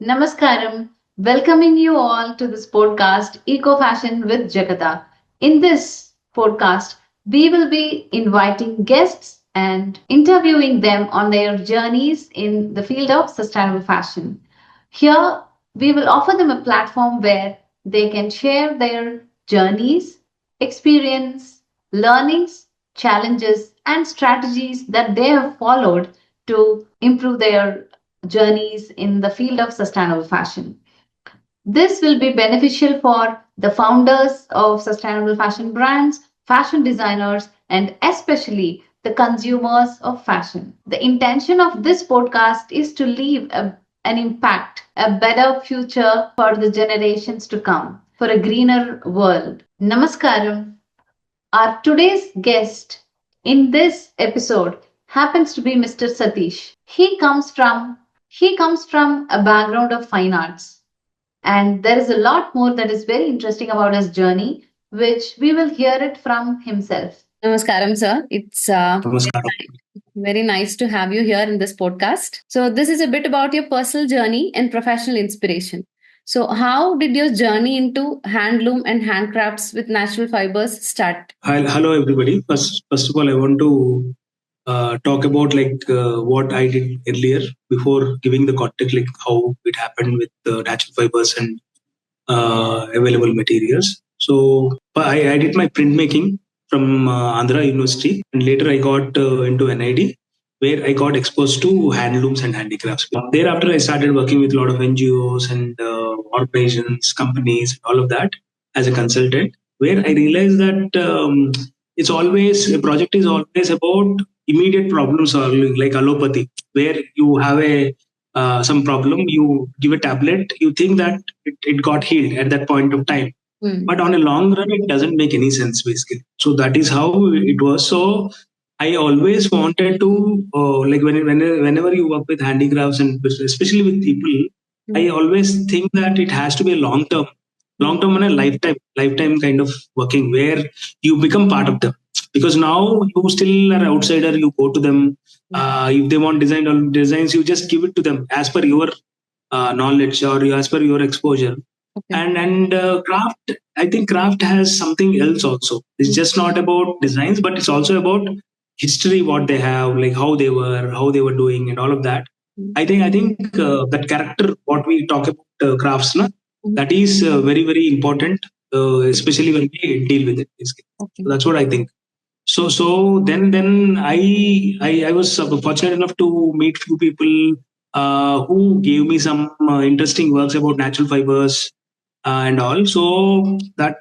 Namaskaram, welcoming you all to this podcast, Eco Fashion with Jegatha. In this podcast, we will be inviting guests and interviewing them on their journeys in the field of sustainable fashion. Here, we will offer them a platform where they can share their journeys, experience, learnings, challenges, and strategies that they have followed to improve their journeys in the field of sustainable fashion. This will be beneficial for the founders of sustainable fashion brands, fashion designers, and especially the consumers of fashion. The intention of this podcast is to leave an impact, a better future for the generations to come, for a greener world. Namaskaram. Our today's guest in this episode happens to be Mr. Satish. He comes from a background of fine arts, and there is a lot more that is very interesting about his journey, which we will hear it from himself. Namaskaram, sir. It's Namaskaram. very nice to have you here in this podcast. So, this is a bit about your personal journey and professional inspiration. So, how did your journey into handloom and handcrafts with natural fibers start? Hello, everybody. First of all, I want to talk about what I did earlier before giving the context, like how it happened with the natural fibers and available materials. So I did my printmaking from Andhra University, and later I got into NID, where I got exposed to handlooms and handicrafts. Thereafter, I started working with a lot of NGOs and organizations, companies, all of that as a consultant, where I realized that it's always a project is always about immediate problem solving, like allopathy, where you have a some problem, you give a tablet, you think that it got healed at that point of time. But on a long run, it doesn't make any sense, basically. So that is how it was. So I always wanted to, whenever you work with handicrafts and especially with people, I always think that it has to be a long term and a lifetime kind of working where you become part of them. Because now you still are outsider, you go to them. If they want designs, you just give it to them as per your knowledge or as per your exposure. And craft, I think craft has something else also. It's just not about designs, but it's also about history, what they have, like how they were doing, and all of that. I think that character, what we talk about crafts, na, that is very important, especially when we deal with it. Basically. So that's what I think. So then I was fortunate enough to meet few people who gave me some interesting works about natural fibers and all. So that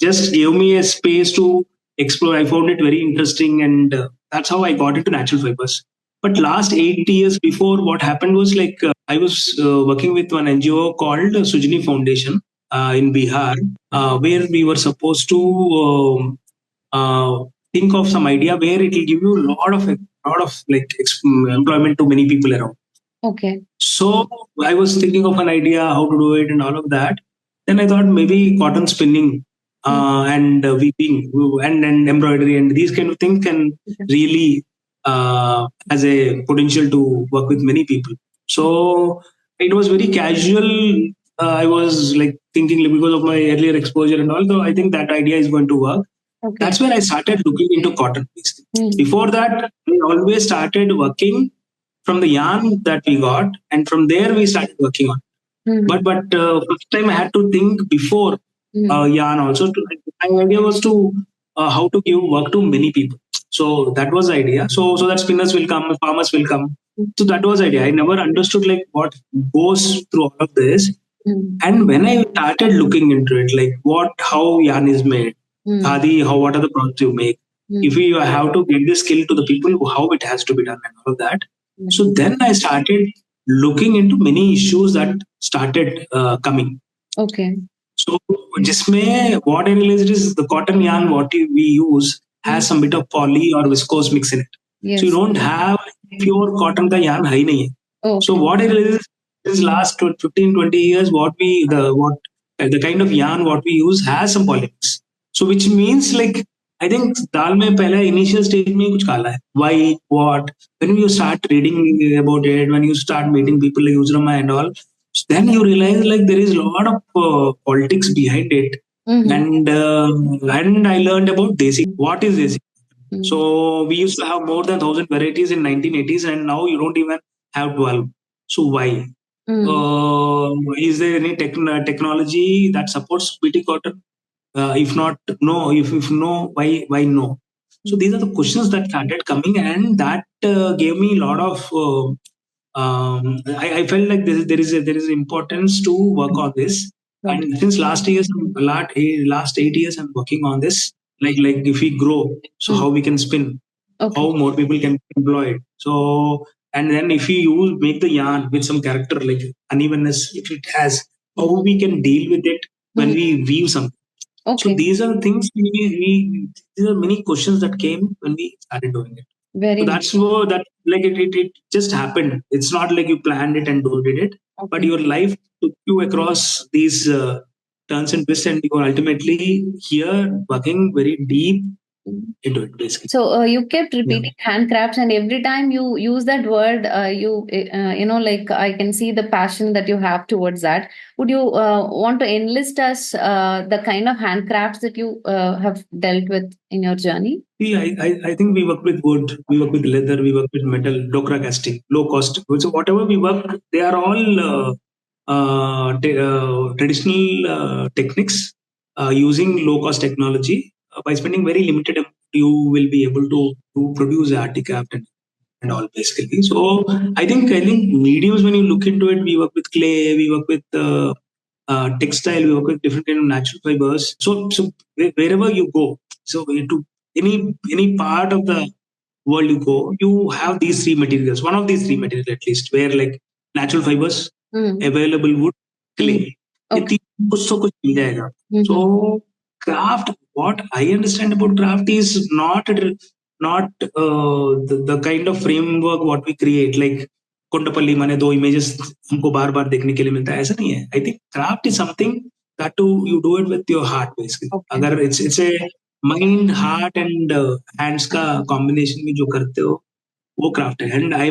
just gave me a space to explore. I found it very interesting, and that's how I got into natural fibers. But last 8 years before, what happened was I was working with one NGO called Sujini Foundation in Bihar, where we were supposed to think of some idea where it will give you a lot of employment to many people around. Okay. So I was thinking of an idea how to do it and all of that. Then I thought maybe cotton spinning and weaving and embroidery and these kind of things can really has a potential to work with many people. So it was very casual. I was like thinking because of my earlier exposure and all. Though I think that idea is going to work. Okay. That's when I started looking into cotton. Before that, we always started working from the yarn that we got, and from there we started working on. But first time I had to think before yarn also. My idea was to how to give work to many people. So that was the idea. So that spinners will come, farmers will come. So that was the idea. I never understood like what goes through all of this. And when I started looking into it, like how yarn is made, khadi, what are the products you make? If you have to get this skill to the people, how it has to be done and all of that. So then I started looking into many issues that started coming. Okay. So जिसमें what I realized is the cotton yarn what we use has some bit of poly or viscose mix in it. Yes. So you don't have pure cotton का yarn है ही नहीं है. Okay. So what I realized is last 15, 20 years the kind of yarn what we use has some polymers. So which means like I think दाल में पहले initial stage में ही कुछ काला है. Why, what? When you start reading about it, when you start meeting people like Uzrama and all, then you realize like there is a lot of politics behind it. And I learned about desi. What is desi? So we used to have more than 1,000 varieties in 1980s, and now you don't even have 12. So why? Is there any technology that supports BT cotton? If not, no. If no, why no? So these are the questions that started coming, and that gave me a lot of. I felt like there is importance to work on this. Right. And since last 8 years, I'm working on this. Like if we grow, so how we can spin, how more people can be employed. So and then if you make the yarn with some character like unevenness, if it has, how we can deal with it when we weave something. So these are the things these are many questions that came when we started doing it. Very so that's what that like it just happened. It's not like you planned it and did it, but your life took you across these turns and twists, and you are ultimately here working very deep into it basically. So you kept repeating handcrafts, and every time you use that word, like I can see the passion that you have towards that. Would you want to enlist us the kind of handcrafts that you have dealt with in your journey? See, I think we work with wood, we work with leather, we work with metal, Dokra casting, low cost. So whatever we work, they are all traditional techniques using low cost technology. By spending very limited amount, you will be able to produce artifact and all basically. So I think mediums, when you look into it, we work with clay, we work with textile, we work with different kind of natural fibers. So wherever you go, so to any part of the world you go, you have these three materials. One of these three materials at least, where like natural fibers, available wood, clay. ये तीन कुछ तो कुछ मिल जाएगा. So craft, what I understand about craft is not the kind of framework what we create like Kondapalli माने दो images हमको बार बार देखने के लिए मिलता है, ऐसा नहीं है. I think craft is something that to you do it with your heart basically. अगर it's a mind heart and hands का कॉम्बिनेशन में जो करते हो वो क्राफ्ट है. And I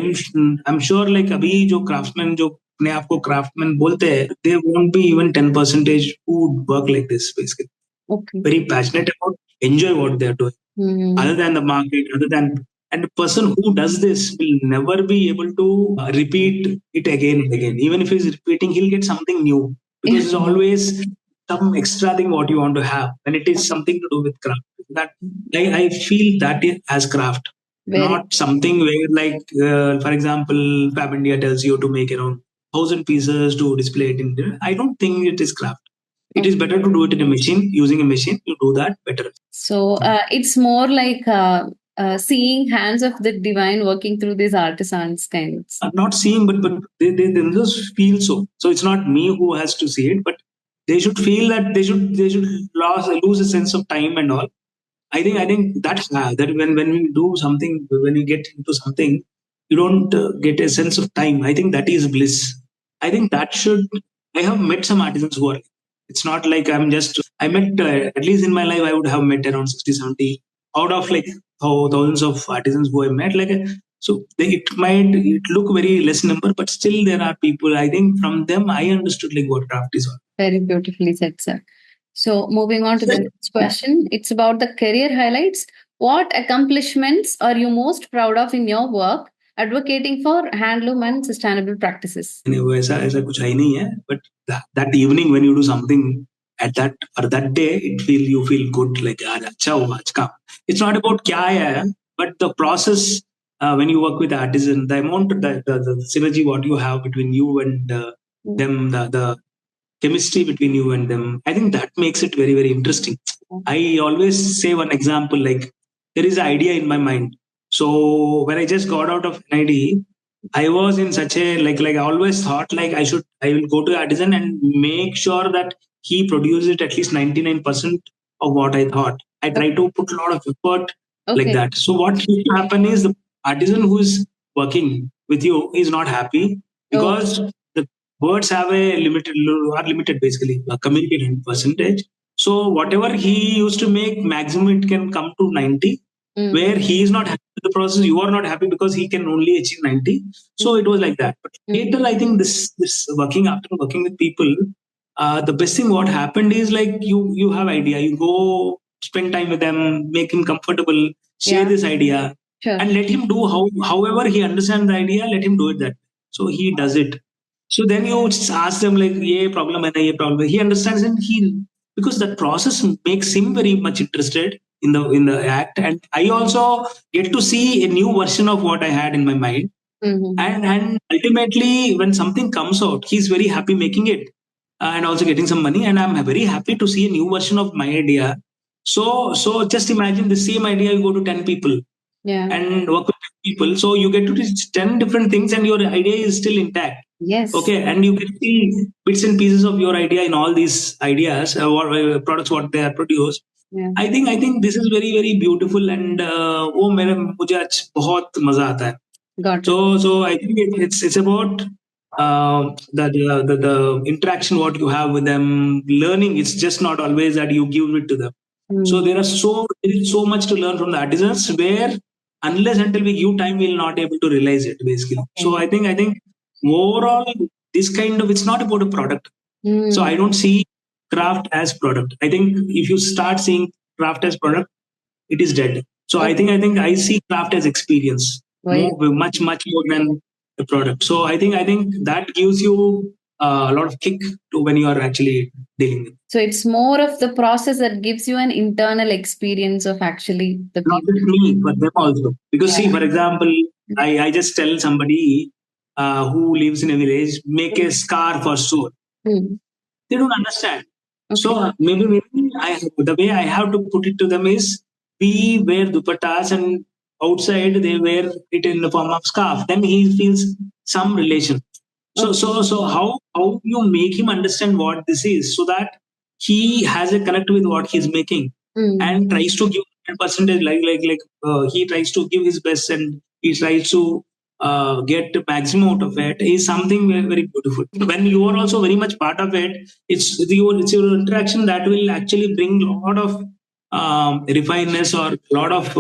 am sure like अभी जो क्राफ्टमैन जो अपने आप को क्राफ्टमैन बोलते हैं, they won't be even 10% who work like this basically. Very passionate about, enjoy what they are doing. Other than the market, other than, and the person who does this will never be able to repeat it again and again. Even if he's repeating, he'll get something new because it's always some extra thing what you want to have, and it is something to do with craft. That I feel that as craft, not something where like, for example, Fab India tells you to make around 1,000 pieces to display it in there. I don't think it is craft. It is better to do it in a machine, using a machine. You do that better. So it's more like seeing hands of the divine working through these artisans kinds. Not seeing, but they themselves feel so. So it's not me who has to see it, but they should feel that they should lose a sense of time and all. I think that when we do something, when we get into something, you don't get a sense of time. I think that is bliss. I think that should. I have met some artisans who are. It's not like I'm just. I met at least in my life I would have met around 60, 70 out of like thousands of artisans who I met. So it look very less number, but still there are people. I think from them I understood like what craft is all. Very beautifully said, sir. So, moving on to the next question, it's about the career highlights. What accomplishments are you most proud of in your work advocating for handloom and sustainable practices? वो ऐसा कुछ है ही नहीं है, but that evening when you do something at that day, you feel good, like आज अच्छा हुआ आज काम. It's not about क्या है, but the process. When you work with artisan, the amount, the synergy what you have between you and them, the chemistry between you and them, I think that makes it very, very interesting. I always say one example, like there is an idea in my mind. So when I just got out of NID, I was in such a like I always thought like I will go to artisan and make sure that he produces it at least 99% of what I thought. I try to put a lot of effort like that. So what will happen is the artisan who is working with you is not happy because the words have a limited basically a communicating percentage. So whatever he used to make, maximum it can come to 90. Where he is not happy with the process, you are not happy because he can only achieve 90. So it was like that. But later, I think this working after working with people, the best thing what happened is like you have idea, you go spend time with them, make him comfortable, share this idea, and let him do however he understands the idea, let him do it that. So he does it. So then you just ask them like, "Ye problem hai na, ye problem." He understands and he because that process makes him very much interested in the act, and I also get to see a new version of what I had in my mind. And ultimately, when something comes out, he's very happy making it and also getting some money. And I'm very happy to see a new version of my idea. So just imagine the same idea you go to 10 people and work with people. So you get to teach 10 different things and your idea is still intact. Okay. And you can see bits and pieces of your idea in all these ideas or products, what they are produced. I think this is very, very beautiful and वो मेरे मुझे आज बहुत मजा आता है. So I think it's about the interaction what you have with them, learning. It's just not always that you give it to them. So there is so much to learn from the artisans where unless until we give time, we'll not able to realize it basically. So I think overall this kind of it's not about a product. So I don't see craft as product. I think if you start seeing craft as product, it is dead. So I think I see craft as experience much more than the product. So I think that gives you a lot of kick to when you are actually dealing with. So it's more of the process that gives you an internal experience of actually the not people. Just me, but them also. Because see, for example, I just tell somebody who lives in a village, make a scarf or so. They don't understand. So maybe the way I have to put it to them is we wear dupattas and outside they wear it in the form of scarf. Then he feels some relation. So how you make him understand what this is so that he has a connect with what he's making and tries to give 100% like he tries to give his best and he tries to get the maximum out of it is something very, very beautiful. When you are also very much part of it, it's your interaction that will actually bring a lot of refineness or a lot of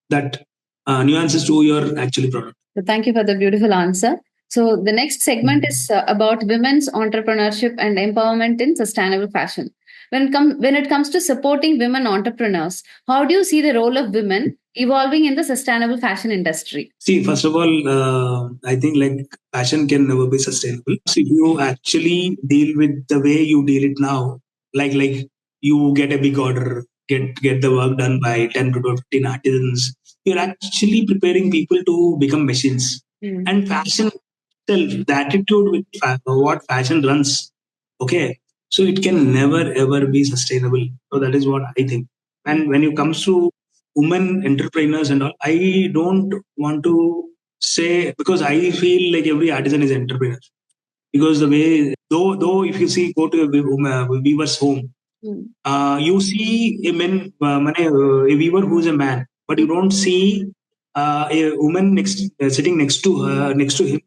that nuances to your actually product. So thank you for the beautiful answer. So the next segment is about women's entrepreneurship and empowerment in sustainable fashion. When it comes to supporting women entrepreneurs, how do you see the role of women evolving in the sustainable fashion industry? See, first of all, I think like fashion can never be sustainable. So if you actually deal with the way you deal it now, like you get a big order, get the work done by 10 to 15 artisans, you're actually preparing people to become machines. And fashion itself, the attitude with what fashion runs, okay, so it can never ever be sustainable. So that is what I think. And when it comes to women entrepreneurs and all, I don't want to say because I feel like every artisan is entrepreneur because the way though if you see go to a weaver's home, you see a weaver who's a man, but you don't see a woman sitting next to him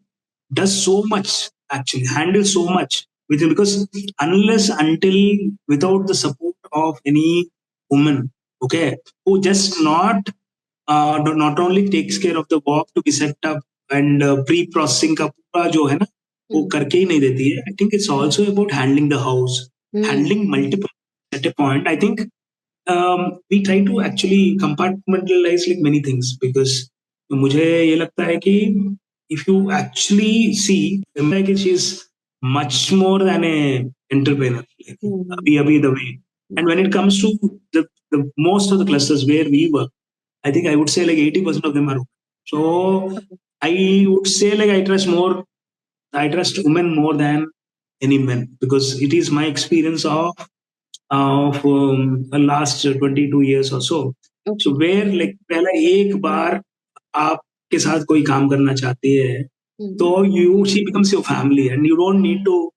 does so much actually handles so much with him because unless until without the support of any woman, okay, who just not only takes care of the work to be set up and pre-processing का पूरा जो है ना वो करके ही नहीं देती है. I think it's also about handling the house, handling multiple at a point. I think we try to actually compartmentalize like many things because मुझे ये लगता है कि if you actually see, like she is much more than a entrepreneur. Like, abhi the way. And when it comes to the most of the clusters where we work, I think I would say like 80% of them are women. So I would say like I trust women more than any men because it is my experience of the last 22 years or so. So where like पहला एक बार आपके साथ कोई काम करना चाहती है तो you she becomes your family and you don't need to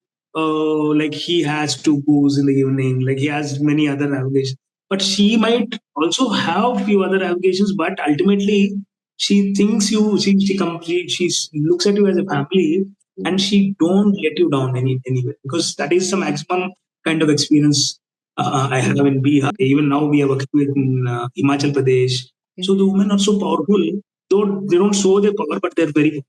like he has two goos in the evening like he has many other avocations but she might also have few other avocations but ultimately she thinks she looks at you as a family and she don't let you down anyway because that is the maximum kind of experience I have in Bihar. Even now we are working with in Himachal Pradesh. So the women are so powerful. Though they don't show their power, but they're very.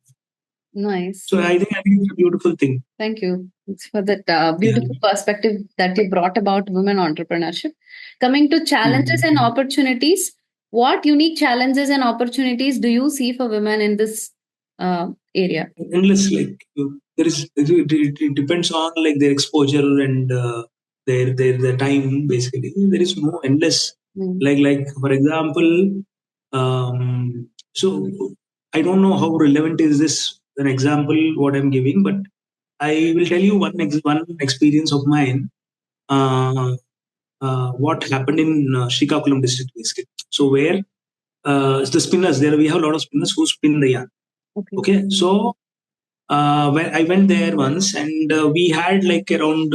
Nice. So I think it's a beautiful thing. Thank you. It's for that beautiful perspective that you brought about women entrepreneurship. Coming to challenges and opportunities, what unique challenges and opportunities do you see for women in this area? Endless, like there is. It depends on like their exposure and their time. Basically, there is no endless. Like for example, so I don't know how relevant is this an example what I'm giving, but I will tell you one experience of mine. Uh, what happened in Srikakulam district, basically. So where the spinners there, we have a lot of spinners who spin the yarn. Okay, so when I went there once, and we had like around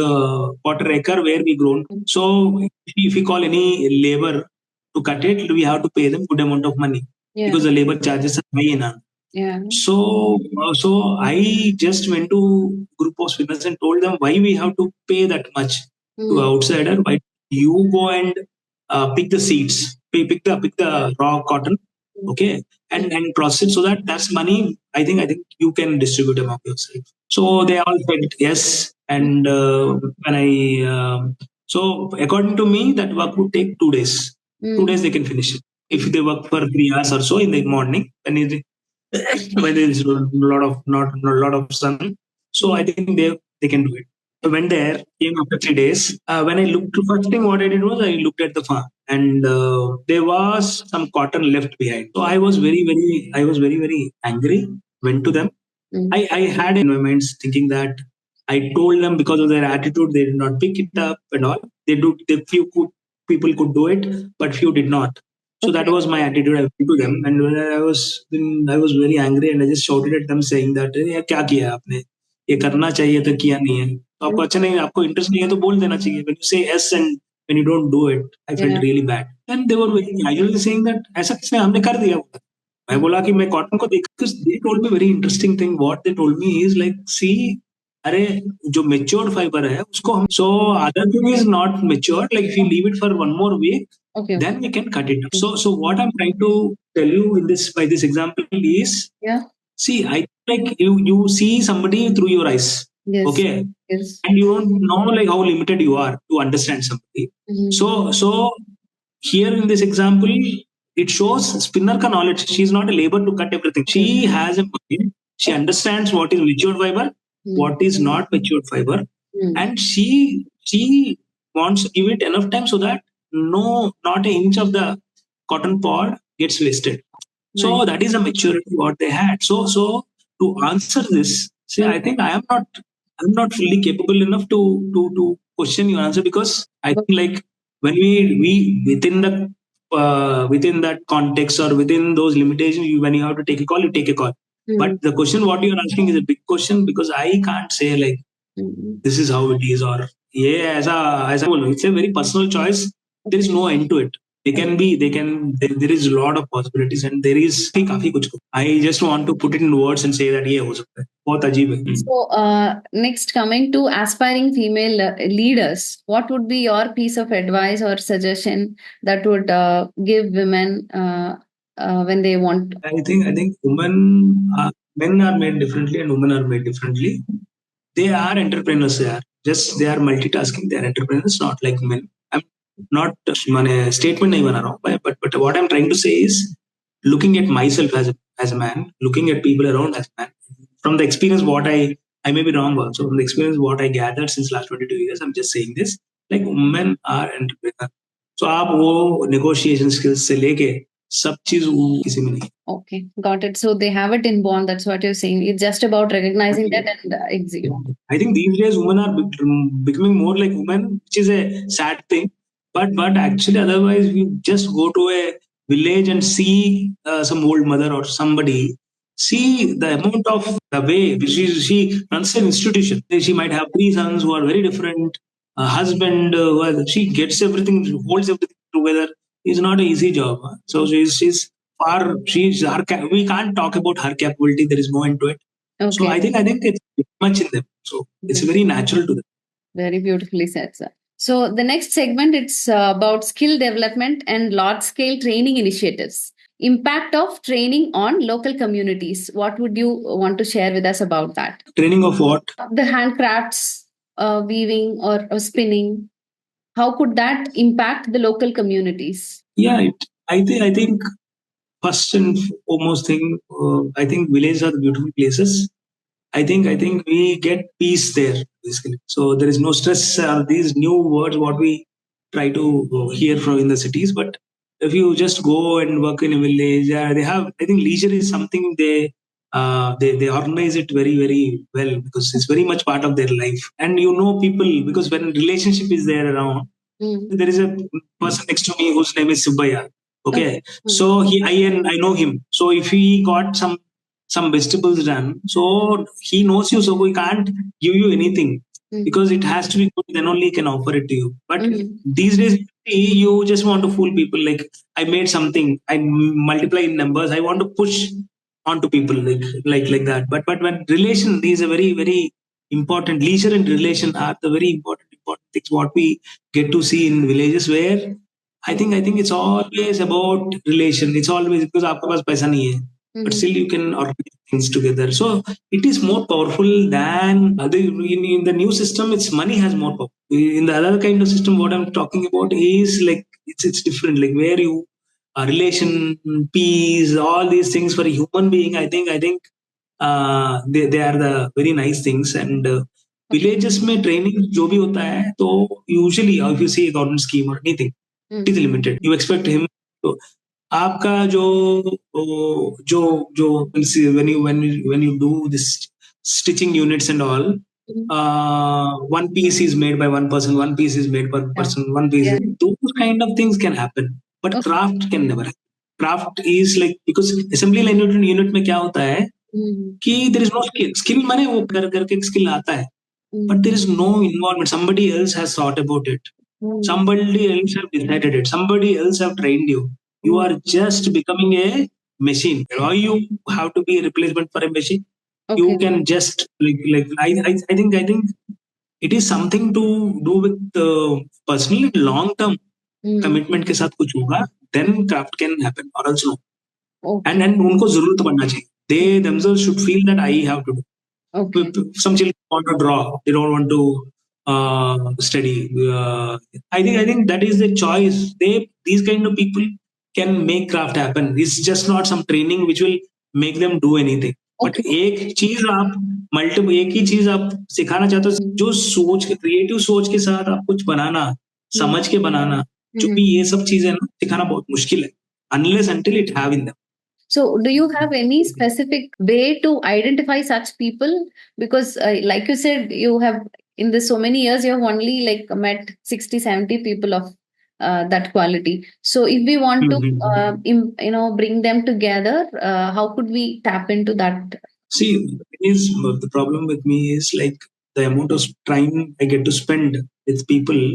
quarter acre where we grown. So if we call any labor to cut it, we have to pay them good amount of money. Yeah. Because the labor charges are high enough. Yeah. So I just went to group of spinners and told them why we have to pay that much to outsider. Why you go and pick the seeds, pick the raw cotton, okay, and process it so that that's money. I think you can distribute among yourself. So they all said yes, and when I so according to me that work would take 2 days. 2 days they can finish it if they work for 3 hours or so in the morning, and when there is a lot of not a lot of sun. So I think they can do it. I went there, came after 3 days. When I looked, first thing what I did was I looked at the farm, and there was some cotton left behind. So I was very angry. Went to them. I had in my mind thinking that I told them because of their attitude they did not pick it up and all. People could do it, but few did not. So that was my attitude. I went to them, and when I was very angry, and I just shouted at them saying that ये क्या किया आपने? ये करना चाहिए था किया नहीं है. तो आपको अच्छा नहीं आपको इंटरेस्ट नहीं है तो बोल देना चाहिए. When you say yes and when you don't do it, I felt really bad. And they were very casually saying that ऐसा किसने हमने कर दिया. मैं बोला कि मैं कॉटन को देख because they told me very interesting thing. What they told me is like see अरे जो matured fiber है उसको हम so other thing is not matured like if you leave it for one more week then we can cut it. So what I'm trying to tell you in this by this example is see I like you see somebody through your eyes. Yes. Okay. Yes. And you don't know like how limited you are to understand somebody. So here in this example, it shows spinner ka knowledge. She is not a labor to cut everything. She has a mind. She understands what is matured fiber, what is not matured fiber, and she wants to give it enough time so that not an inch of the cotton pod gets wasted. So that is a maturity what they had. So to answer this, see, I think I'm not fully capable enough to question your answer because I think like when we within that context or within those limitations, when you have to take a call, you take a call. But the question what you're asking is a big question because I can't say like this is how it is or yeah, as I it's a very personal choice. There is no end to it. There is a lot of possibilities and there is काफी कुछ. I just want to put it in words and say that ये हो सकता है. बहुत अजीब है. So next coming to aspiring female leaders, what would be your piece of advice or suggestion that would give women when they want? I think men are made differently and women are made differently. They are entrepreneurs. They are multitasking. They are entrepreneurs, not like men. I'm not मैंने statement नहीं बना रहा हूँ, but what I'm trying to say is looking at myself as a man, looking at people around as a man. From the experience, what I may be wrong also. From the experience, what I gathered since last 22 years, I'm just saying this. Like women are entrepreneurs. So आप वो negotiation skills से लेके सब चीज वो किसी में नहीं. Okay, got it. So they have it inborn. That's what you're saying. It's just about recognizing that and execute. I think these days women are becoming more like women, which is a sad thing. But actually, otherwise, we just go to a village and see some old mother or somebody. See the amount of the way she runs an institution. She might have three sons who are very different. A husband, she gets everything, holds everything together. It's not an easy job. Huh? So she's far. We can't talk about her capability. There is no end to it. Okay. So I think it's much in them. So it's very natural to them. Very beautifully said, sir. So the next segment, it's about skill development and large scale training initiatives. Impact of training on local communities. What would you want to share with us about that? Training of what? The handcrafts, weaving or spinning. How could that impact the local communities? Yeah, I think first and foremost thing, I think villages are the beautiful places. I think we get peace there basically. So there is no stress. These new words what we try to hear from in the cities, but if you just go and work in a village, they have. I think leisure is something they organize it very well because it's very much part of their life. And you know people because when relationship is there around, there is a person next to me whose name is Subbaya. Okay. So I know him. So if he got some vegetables done, so he knows you, so we can't give you anything because it has to be good, then only he can offer it to you. But these days you just want to fool people like I made something, I multiply in numbers, I want to push onto people like that. But when relation is a very important, leisure and relation are the very important things what we get to see in villages where I think it's always about relation. It's always because आपके पास पैसा नहीं है, but still you can organize things together. So it is more powerful than in the new system. It's money has more power. In the other kind of system, what I'm talking about is like it's different. Like where you relation, peace, all these things for a human being. I think they are the very nice things and. Villages में training जो भी होता है तो usually if you see government scheme और anything it is limited you expect him तो आपका जो जो when you do this stitching units and all one piece is made by one person, one piece is made per person, one piece those kind of things can happen but craft can never happen. Craft is like because assembly line unit में क्या होता है कि there is no skill माने वो कर करके skill आता है but there is no involvement. Somebody else has thought about it. Somebody else have decided it. Somebody else have trained you. You are just becoming a machine. Or you have to be a replacement for a machine. You can just I think it is something to do with personally long term commitment के साथ कुछ होगा then craft can happen or else no. And उनको जरूरत पड़ना चाहिए. They themselves should feel that I have to do. Some children want to draw, they don't want to study. I think that is the choice. These kind of people can make craft happen. It's just not some training which will make them do anything. But एक चीज आप multiple एक ही चीज आप सिखाना चाहते हो जो सोच के क्रिएटिव सोच के साथ आप कुछ बनाना समझ के बनाना जो भी ये सब चीजें ना सिखाना बहुत मुश्किल है unless until it have in them. So, do you have any specific way to identify such people? Because, like you said, you have in this so many years, you have only like met 60, 70 people of that quality. So, if we want to, bring them together, how could we tap into that? See, the problem with me is like the amount of time I get to spend with people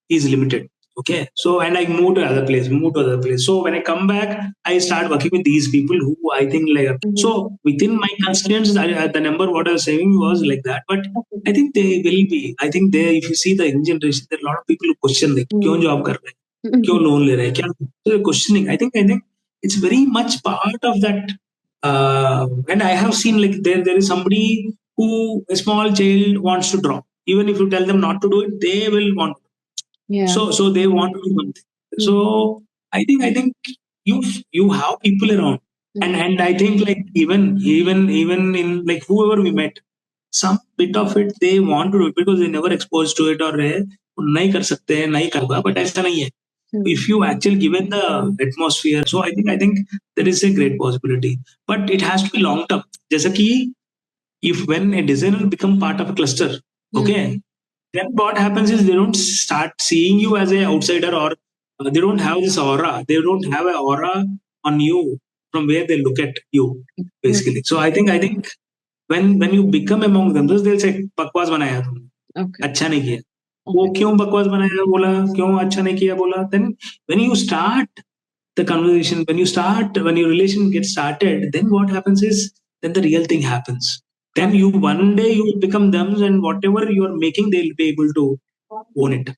is limited. Okay. So, and I move to other place. So when I come back, I start working with these people who I think like, so within my constraints, the number what I was saying was like that. But I think they will be, I think they, if you see the young generation, there are a lot of people who question like, क्यों job कर रहे हैं? क्यों loan ले रहे हैं? क्या? So questioning. I think it's very much part of that. And I have seen like there is somebody who a small child wants to draw. Even if you tell them not to do it, they will want. So they want to do something. So I think you have people around, and I think like even in like whoever we met, some bit of it they want to do it because they never exposed to it or नहीं कर सकते हैं नहीं करूँगा but ऐसा नहीं है. If you actually given the atmosphere, so I think there is a great possibility, but it has to be long term. जैसा कि if when a designer become part of a cluster, okay, then what happens is they don't start seeing you as a outsider or they don't have this aura. They don't have an aura on you from where they look at you basically. So I think when you become among them, they'll say बकवास बनाया तुमने, अच्छा नहीं किया. वो क्यों बकवास बनाया बोला, क्यों अच्छा नहीं किया बोला. Then when you start the conversation, when your relation gets started, then what happens is then the real thing happens. Then you one day you will become them and whatever you are making they'll be able to own it.